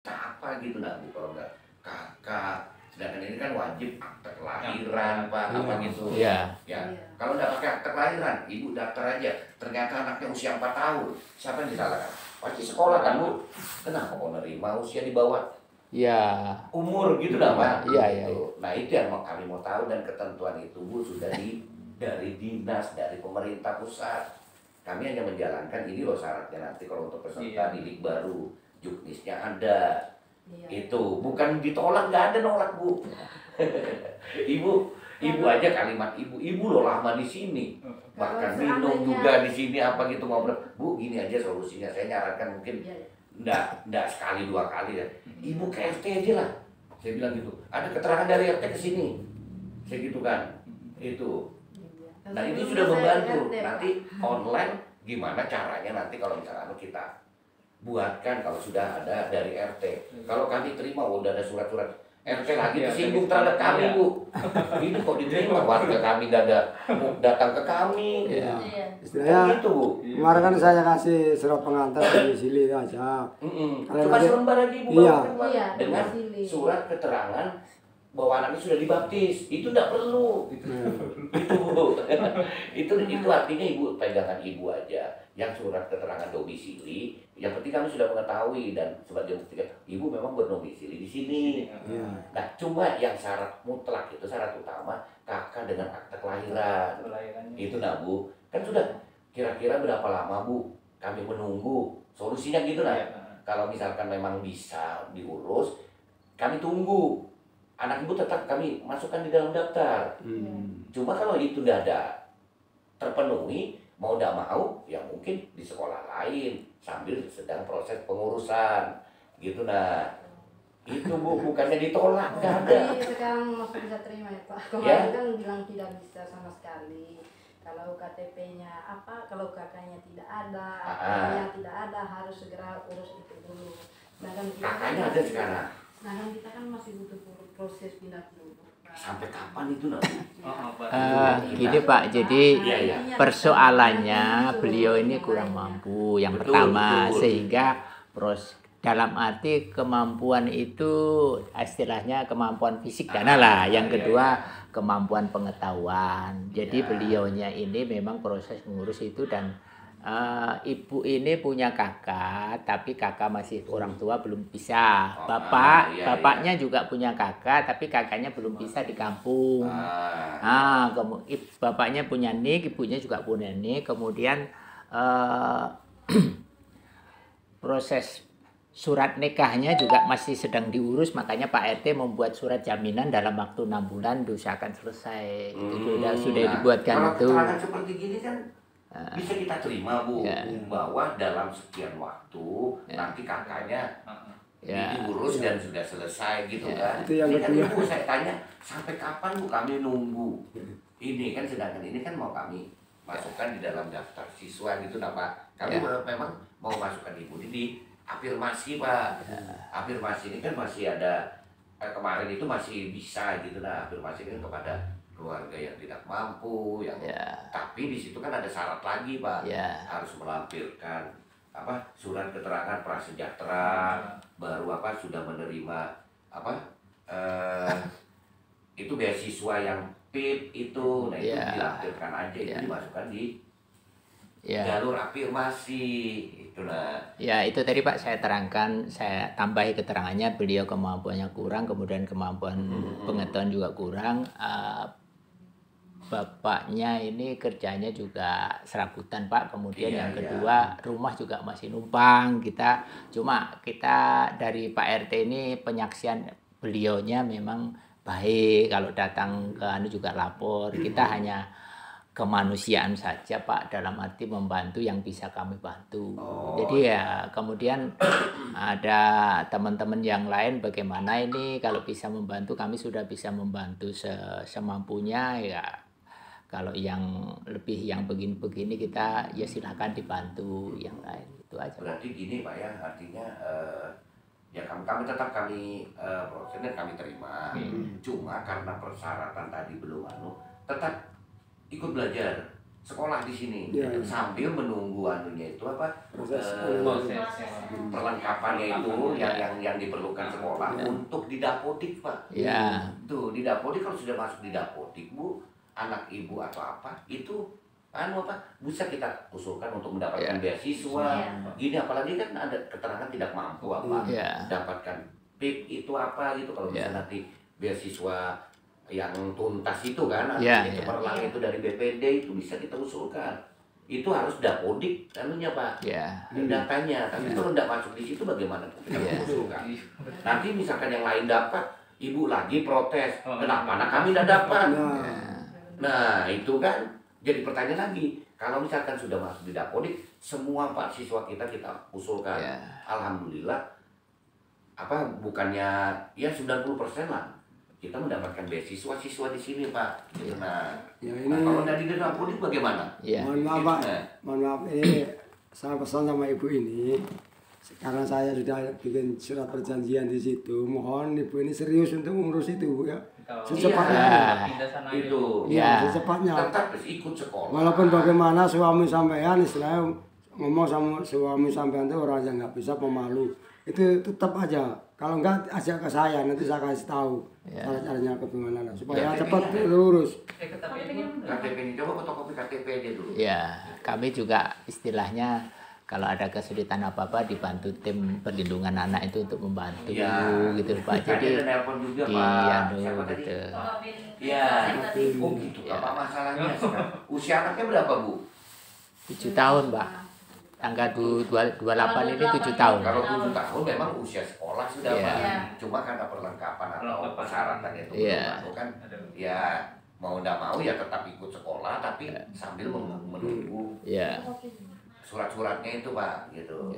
apa gitu nah Bu, kalau nggak kakak. Sedangkan ini kan wajib akte kelahiran Pak, apa gitu. Iya. Ya, kalau nggak pakai akte kelahiran, ibu daftar aja. Ternyata anaknya usia 4 tahun, siapa yang disalahkan? Pasti sekolah kan Bu. Kenapa kok nerima usia di bawah umur gitu lah Pak? Iya. Nah itu yang kami mau tahu, dan ketentuan itu Bu sudah dari dinas, dari pemerintah pusat. Kami hanya menjalankan ini loh syaratnya nanti kalau untuk peserta didik baru. Juknisnya ada, itu bukan ditolak, nggak ada nolak Bu. ibu aja kalimat ibu loh lama di sini, bahkan minum juga di sini apa gitu ngobrol. Bu gini aja solusinya, saya nyarankan mungkin nggak sekali 2 kali ya. Ibu ke RT aja lah, saya bilang gitu. Ada keterangan dari RT ke sini, saya gitu kan, itu. Nah ini sudah membantu. Nanti online gimana caranya nanti kalau misalnya kita buatkan kalau sudah ada dari RT. Kalau kami terima udah ada surat-surat RT lagi tersinggung terhadap kami Bu. Ini kok diterima, warga kami nggak ada datang ke kami. Istilahnya gitu Bu. kemarin kan saya kasih surat pengantar domisili aja. Cuma selembar aja Bu. Dengan surat keterangan bahwa anaknya sudah dibaptis, itu tidak perlu. Itu Bu. itu artinya Ibu pegangan Ibu aja. Yang surat keterangan domisili, yang penting kami sudah mengetahui dan sebagai bukti Ibu memang berdomisili di sini. Nah, cuma yang syarat mutlak itu syarat utama kakak dengan akte kelahiran. Itu nah Bu, kan sudah kira-kira berapa lama Bu kami menunggu solusinya gitu nah. Kalau misalkan memang bisa diurus, kami tunggu. Anak Ibu tetap kami masukkan di dalam daftar. Cuma kalau itu tidak ada terpenuhi, mau tidak mau, ya mungkin di sekolah lain sambil sedang proses pengurusan, gitu nah. Itu Bu, bukannya ditolak, nggak ada. Jadi sekarang masih bisa terima ya Pak. Kemarin kan bilang tidak bisa sama sekali. Kalau KTP-nya apa, kalau kakaknya tidak ada, kakaknya tidak ada, harus segera urus itu dulu. Kakaknya ada sekarang. Nah kan kita kan masih butuh proses pindah dulu. Sampai kapan itu nak? Gini Pak, jadi persoalannya beliau ini kurang mampu yang pertama, sehingga dalam arti kemampuan itu istilahnya kemampuan fisik dana lah. Yang kedua kemampuan pengetahuan. Jadi beliaunya ini memang proses mengurus itu, dan ibu ini punya kakak, tapi kakak masih orang tua belum bisa. Bapaknya juga punya kakak, tapi kakaknya belum bisa di kampung. Bapaknya punya nik, ibunya juga punya nik. Kemudian proses surat nikahnya juga masih sedang diurus, makanya Pak RT membuat surat jaminan dalam waktu 6 bulan diusahakan selesai. Itu sudah dibuatkan itu. Kalau seperti gini kan bisa kita terima Bu, bahwa dalam sekian waktu nanti kakaknya diurus dan sudah selesai gitu kan. Itu yang kedua. Bu, saya tanya sampai kapan Bu kami nunggu ini kan, sedangkan ini kan mau kami masukkan di dalam daftar siswa gitu nah Pak. Kami memang mau masukkan Ibu di afirmasi Pak. Afirmasi ini kan masih ada, kemarin itu masih bisa gitu nah, afirmasi ini kepada keluarga yang tidak mampu, tapi di situ kan ada syarat lagi Pak, harus melampirkan surat keterangan prasejahtera, baru sudah menerima itu beasiswa yang PIP itu, nah itu dilampirkan aja, itu dimasukkan di jalur afirmasi itulah. Ya itu tadi Pak saya terangkan, saya tambahi keterangannya, beliau kemampuannya kurang, kemudian kemampuan pengetahuan juga kurang. Bapaknya ini kerjanya juga serabutan Pak. Kemudian yang kedua rumah juga masih numpang. Kita dari Pak RT ini penyaksian beliaunya memang baik, kalau datang ke juga lapor. Kita hanya kemanusiaan saja Pak, dalam arti membantu yang bisa kami bantu. Jadi kemudian ada teman-teman yang lain bagaimana ini, kalau bisa membantu kami sudah bisa membantu semampunya ya. Kalau yang lebih yang begini-begini kita silakan dibantu yang lain, itu aja. Berarti gini Pak ya, artinya kami tetap proses dan kami terima. Cuma karena persyaratan tadi belum tetap ikut belajar sekolah di sini sambil menunggu anunya itu apa perlengkapannya itu yang diperlukan sekolah untuk di Dapodik Pak. Tuh di Dapodik kalau sudah masuk di Dapodik Bu, anak ibu atau apa itu bisa kita usulkan untuk mendapatkan beasiswa. Gini apalagi kan ada keterangan tidak mampu apa dapatkan PIP itu apa gitu kalau bisa nanti beasiswa yang tuntas itu kan cemerlang itu dari BPD itu bisa kita usulkan. Itu harus Dapodik anunya Pak. Datanya. Tapi kalau tidak masuk di situ bagaimana kita usulkan? Nanti misalkan yang lain dapat, ibu lagi protes. Kenapa anak kami tidak dapat? Nah, itu kan jadi pertanyaan lagi. Kalau misalkan sudah masuk di Dapodik, semua Pak siswa kita usulkan. Alhamdulillah bukannya ya 90% lah. Kita mendapatkan beasiswa siswa di sini Pak. Nah, kalau dari Dapodik bagaimana? Mohon maaf Pak, mohon maaf ini saya pesan sama ibu ini. Sekarang saya sudah bikin surat perjanjian di situ. Mohon ibu ini serius untuk mengurus itu Bu ya. Secepatnya. Itu. Secepatnya. Tetap ikut sekolah. Walaupun bagaimana suami sampean istilahnya ngomong sama suami sampean itu orang yang nggak bisa pemalu. Itu tetap aja. Kalau enggak ajak ke saya, nanti saya kasih tahu cara-caranya ke gimana supaya cepat lurus. KTP coba fotokopi KTP aja dulu. Kami juga istilahnya kalau ada kesulitan apa-apa dibantu tim perlindungan anak itu untuk membantu gitu Pak. Jadi juga, gitu. Gitu. Apa masalahnya sekarang? Usia anaknya berapa Bu? 7 tahun Pak. Tanggal 28 ini 7 tahun. Kalau 7 tahun memang usia sekolah sudah Pak. Cuma karena perlengkapan atau persyaratan itu kan mau tidak mau ya tetap ikut sekolah tapi sambil menunggu surat-suratnya itu Pak gitu.